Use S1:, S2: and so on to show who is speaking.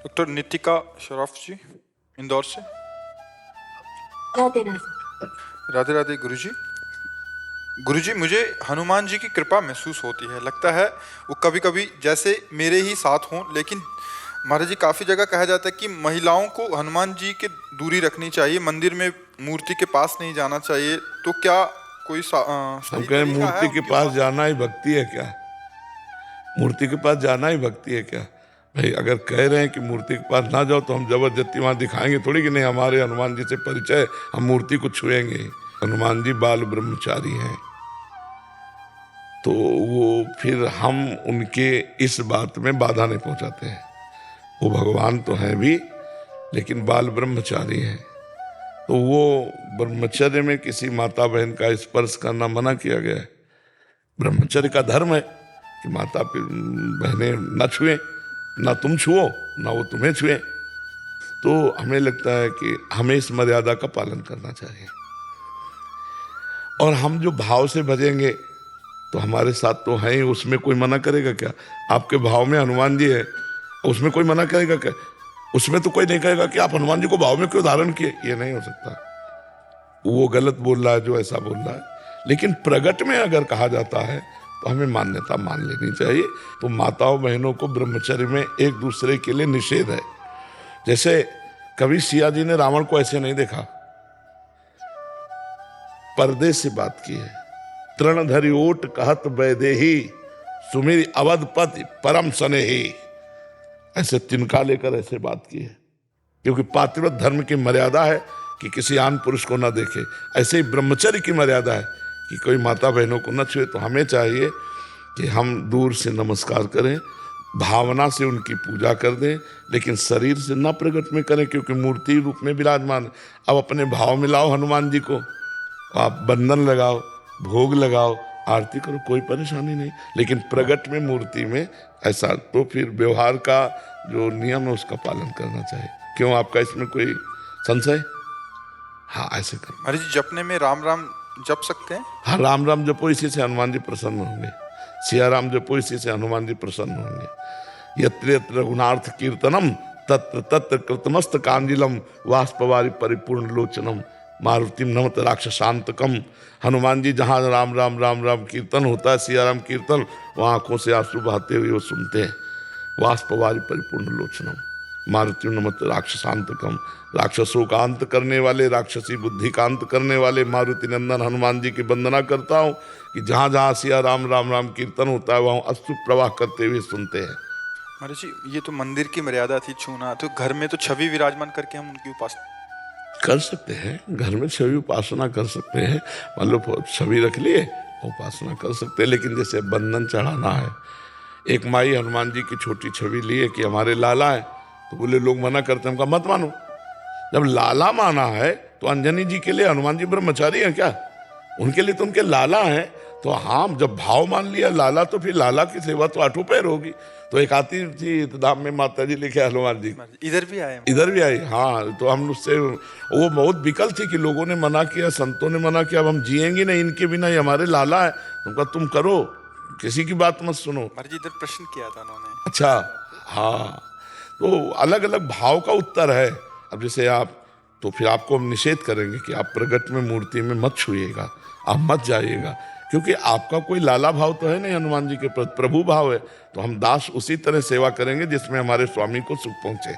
S1: Doctor Nitika Shroff जी, इंदौर से।
S2: राधे राधे।
S1: राधे राधे गुरुजी। गुरुजी, मुझे हनुमान जी की कृपा महसूस होती है। लगता है वो कभी कभी जैसे मेरे ही साथ हों। लेकिन महाराज जी, काफ़ी जगह कहा जाता है कि महिलाओं को हनुमान जी के दूरी रखनी चाहिए, मंदिर में मूर्ति के पास नहीं जाना चाहिए। तो क्या कोई
S3: हम
S1: सही
S3: कहें
S1: तरीका है
S3: मूर्ति के
S1: उनके
S3: पास जाना ही भक्ति है क्या? मूर्ति के पास जाना ही भक्ति है क्या? भाई अगर कह रहे हैं कि मूर्ति के पास ना जाओ तो हम जबरदस्ती वहां दिखाएंगे थोड़ी कि नहीं हमारे हनुमान जी से परिचय, हम मूर्ति को छुएंगे। हनुमान जी बाल ब्रह्मचारी हैं, तो वो फिर हम उनके इस बात में बाधा नहीं पहुंचाते हैं। वो भगवान तो हैं भी, लेकिन बाल ब्रह्मचारी हैं, तो वो ब्रह्मचर्य में किसी माता बहन का स्पर्श करना मना किया गया है। ब्रह्मचर्य का धर्म है कि माता बहनें न छुएं, ना तुम छुओ ना वो तुम्हें छुए। तो हमें लगता है कि हमें इस मर्यादा का पालन करना चाहिए। और हम जो भाव से भजेंगे तो हमारे साथ तो हैं ही, उसमें कोई मना करेगा क्या? आपके भाव में हनुमान जी है, उसमें कोई मना करेगा क्या? उसमें तो कोई नहीं कहेगा कि आप हनुमान जी को भाव में क्यों धारण किए। ये नहीं हो सकता। वो गलत बोल रहा है जो ऐसा बोल रहा है। लेकिन प्रगट में अगर कहा जाता है तो हमें मान्यता मान लेनी चाहिए। तो माताओं बहनों को ब्रह्मचर्य में एक दूसरे के लिए निषेध है। जैसे कभी सिया जी ने रावण को ऐसे नहीं देखा, पर्दे से बात की है। तृणधरि ओट कहत वैदेही, सुमिर अवधपति परम स्नेही, ऐसे तिनका लेकर ऐसे बात की है। क्योंकि पातिव्रत धर्म की मर्यादा है कि किसी आन पुरुष को न देखे, ऐसे ही ब्रह्मचर्य की मर्यादा है कि कोई माता बहनों को न छुए। तो हमें चाहिए कि हम दूर से नमस्कार करें, भावना से उनकी पूजा कर दें, लेकिन शरीर से न प्रकट में करें, क्योंकि मूर्ति रूप में विराजमान। अब अपने भाव में लाओ हनुमान जी को, आप बंधन लगाओ, भोग लगाओ, आरती करो, कोई परेशानी नहीं। लेकिन प्रगट में मूर्ति में ऐसा, तो फिर व्यवहार का जो नियम है उसका पालन करना चाहिए। क्यों, आपका इसमें कोई संशय? हाँ, ऐसे करो।
S1: महाराज जी, जपने में राम राम जप सकते हैं?
S3: हाँ, राम राम जपो, इसी से हनुमान जी प्रसन्न होंगे। सिया राम जपो, इसी से हनुमान जी प्रसन्न होंगे। यत्र यत्र रघुनाथ कीर्तनम तत्र तत्र कृतमस्त कांजिलम वाष्पवारी परिपूर्ण लोचनम मारुतिम नमत राक्षसांतकम। हनुमान जी जहाँ राम राम राम राम कीर्तन होता है, सिया राम कीर्तन, वहाँ आंखों से आंसू बहाते हुए वो सुनते हैं। वाष्पवारी परिपूर्ण लोचनम मारुति नमत राक्षसांतकम। राक्षसों का अंत करने वाले, राक्षसी बुद्धि का अंत करने वाले मारुति नंदन हनुमान जी की वंदना करता हूँ कि जहाँ जहाँ सिया राम राम राम कीर्तन होता है वहाँ अश्रु प्रवाह करते हुए सुनते हैं।
S1: महाराज जी, ये तो मंदिर की मर्यादा थी छूना, तो घर में तो छवि विराजमान करके हम उनकी उपासना
S3: कर सकते हैं। घर में छवि उपासना कर सकते हैं, मतलब छवि रख लिए उपासना कर सकते हैं। लेकिन जैसे बंधन चढ़ाना है, एक माई हनुमान जी की छोटी छवि लिए कि हमारे लाला है, तो बोले लोग मना करते हैं, उनका मत मानो। जब लाला माना है तो अंजनी जी के लिए हनुमान जी ब्रह्मचारी हैं क्या? उनके लिए तो उनके लाला हैं। तो हाँ, जब भाव मान लिया लाला, तो फिर लाला की सेवा तो आठों पैर होगी। तो एक आती थी धाम में माता जी लिखे हनुमान जी,
S1: इधर भी आए,
S3: इधर भी आई। हाँ, तो हम उससे, वो बहुत विकल थी कि लोगों ने मना किया, संतों ने मना किया, अब हम जिएंगे नहीं इनके बिना, ये हमारे लाला है। तुमका तुम करो, किसी की बात मत सुनो।
S1: महाराज जी, इधर प्रश्न किया था उन्होंने।
S3: अच्छा, हाँ, तो अलग अलग भाव का उत्तर है। अब जैसे आप, तो फिर आपको हम निषेध करेंगे कि आप प्रगट में मूर्ति में मत छुइएगा, आप मत जाइएगा, क्योंकि आपका कोई लाला भाव तो है नहीं हनुमान जी के प्रभु भाव है। तो हम दास उसी तरह सेवा करेंगे जिसमें हमारे स्वामी को सुख पहुंचे।